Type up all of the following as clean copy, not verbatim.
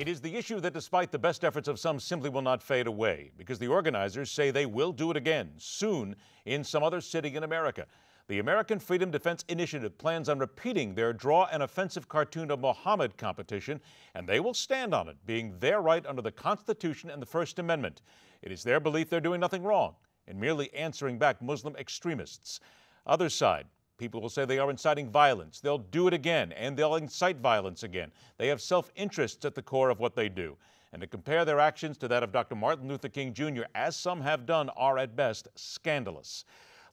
It is the issue that, despite the best efforts of some, simply will not fade away, because the organizers say they will do it again, soon, in some other city in America. The American Freedom Defense Initiative plans on repeating their Draw an Offensive Cartoon of Muhammad competition, and they will stand on it, being their right under the Constitution and the First Amendment. It is their belief they're doing nothing wrong and merely answering back Muslim extremists. Other side, people will say they are inciting violence. They'll do it again, and they'll incite violence again. They have self-interests at the core of what they do. And to compare their actions to that of Dr. Martin Luther King Jr., as some have done, are at best scandalous.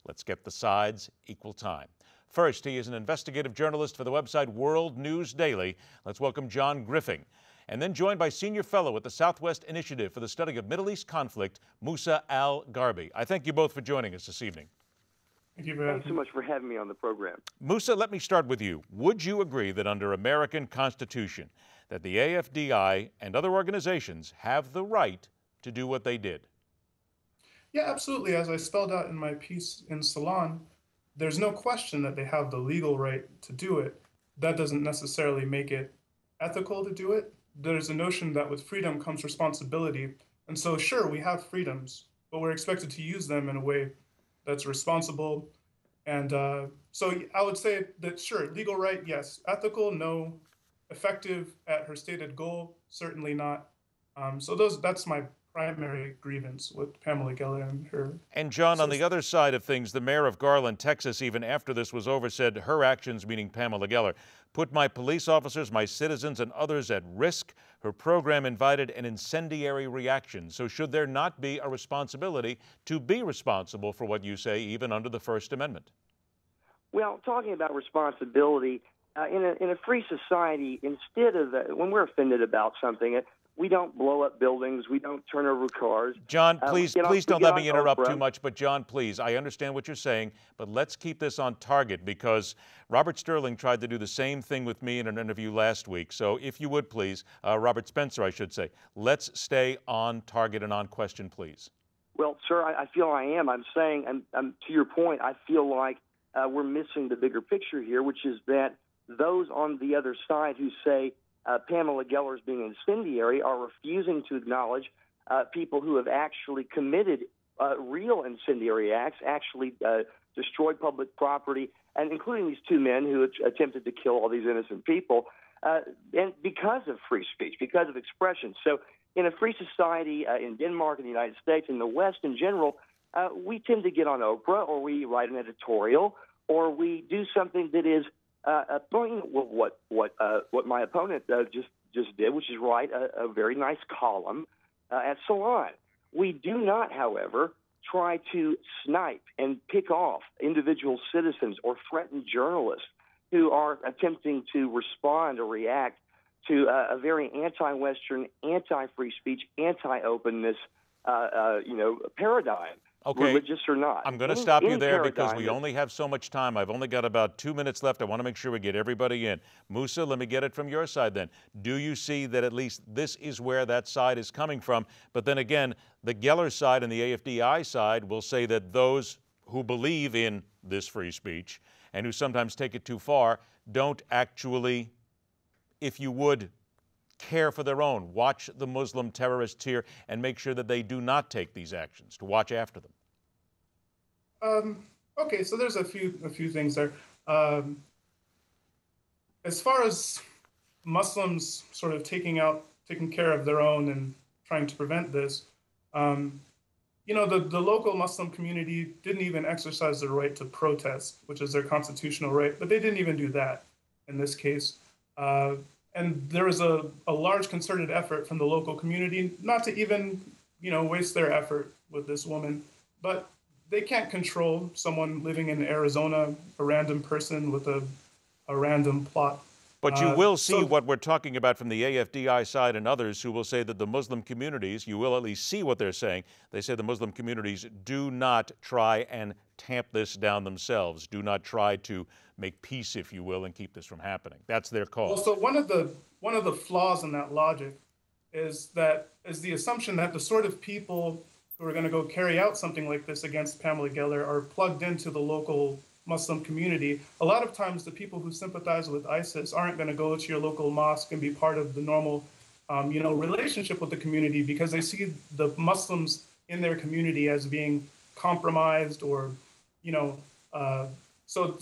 Let's get the sides equal time. First, he is an investigative journalist for the website World News Daily. Let's welcome John Griffing. And then joined by senior fellow at the Southwest Initiative for the Study of Middle East Conflict, Musa al-Gharbi. I thank you both for joining us this evening. Thank you, Thanks so much for having me on the program. Musa, let me start with you. Would you agree that under American Constitution, that the AFDI and other organizations have the right to do what they did? Yeah, absolutely. As I spelled out in my piece in Salon, there's no question that they have the legal right to do it. That doesn't necessarily make it ethical to do it. There's a notion that with freedom comes responsibility. And so, sure, we have freedoms, but we're expected to use them in a way that's responsible. And so I would say that, sure, legal right, yes. Ethical, no. Effective at her stated goal, certainly not. So that's my primary grievance with Pamela Geller and her. And John, on the other side of things, the mayor of Garland, Texas, even after this was over, said her actions, meaning Pamela Geller, put my police officers, my citizens, and others at risk. Her program invited an incendiary reaction. So should there not be a responsibility to be responsible for what you say, even under the First Amendment? Well, talking about responsibility, in a free society, instead of when we're offended about something, we don't blow up buildings. We don't turn over cars. John, please don't let me interrupt too much. But John, please, I understand what you're saying, but let's keep this on target, because Robert Sterling tried to do the same thing with me in an interview last week. So if you would, please, Robert Spencer, I should say, let's stay on target and on question, please. Well, sir, I feel I am. I'm saying, to your point, I feel like we're missing the bigger picture here, which is that those on the other side who say Pamela Geller's being incendiary are refusing to acknowledge people who have actually committed real incendiary acts, actually destroyed public property, and including these two men who attempted to kill all these innocent people, and because of free speech, because of expression. So in a free society in Denmark, in the United States, in the West in general, we tend to get on Oprah, or we write an editorial, or we do something that is what my opponent just did, which is write a very nice column at Salon. We do not, however, try to snipe and pick off individual citizens or threaten journalists who are attempting to respond or react to a very anti-Western, anti-free speech, anti-openness, paradigm. Okay. Religious or not. I'm going to stop you there because we only have so much time. I've only got about 2 minutes left. I want to make sure we get everybody in. Musa, let me get it from your side then. Do you see that at least this is where that side is coming from? But then again, the Geller side and the AFDI side will say that those who believe in this free speech and who sometimes take it too far don't actually, if you would, care for their own. Watch the Muslim terrorists here and make sure that they do not take these actions, to watch after them. Okay, so there's a few things there. As far as Muslims sort of taking care of their own and trying to prevent this, the local Muslim community didn't even exercise their right to protest, which is their constitutional right, but they didn't even do that in this case. And there was a large concerted effort from the local community not to even, waste their effort with this woman. But they can't control someone living in Arizona, a random person with a random plot. But you will see what we're talking about from the AFDI side and others who will say that the Muslim communities, you will at least see what they're saying. They say the Muslim communities do not try and tamp this down themselves, do not try to make peace, if you will, and keep this from happening. That's their cause. Well, so one of the flaws in that logic is the assumption that the sort of people who are going to go carry out something like this against Pamela Geller are plugged into the local Muslim community. A lot of times the people who sympathize with ISIS aren't going to go to your local mosque and be part of the normal relationship with the community because they see the Muslims in their community as being compromised or, so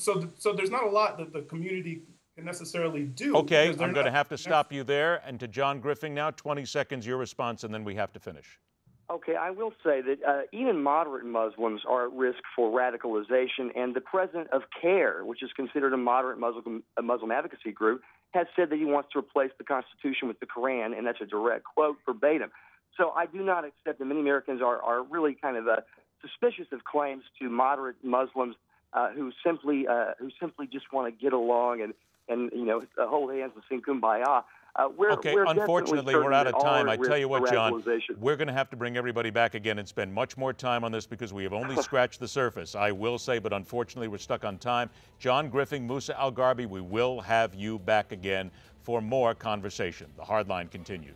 there's not a lot that the community can necessarily do. Okay, I'm going to have to stop you there. And to John Griffing now, 20 seconds, your response, and then we have to finish. Okay, I will say that even moderate Muslims are at risk for radicalization, and the president of CARE, which is considered a moderate Muslim advocacy group, has said that he wants to replace the Constitution with the Quran, and that's a direct quote verbatim. So I do not accept that many Americans are really kind of suspicious of claims to moderate Muslims who simply just want to get along and hold hands and sing kumbaya. Unfortunately, we're out of time. I tell you what, John, we're going to have to bring everybody back again and spend much more time on this because we have only scratched the surface, I will say, but unfortunately we're stuck on time. John Griffing, Musa al-Gharbi, we will have you back again for more conversation. The Hardline continues.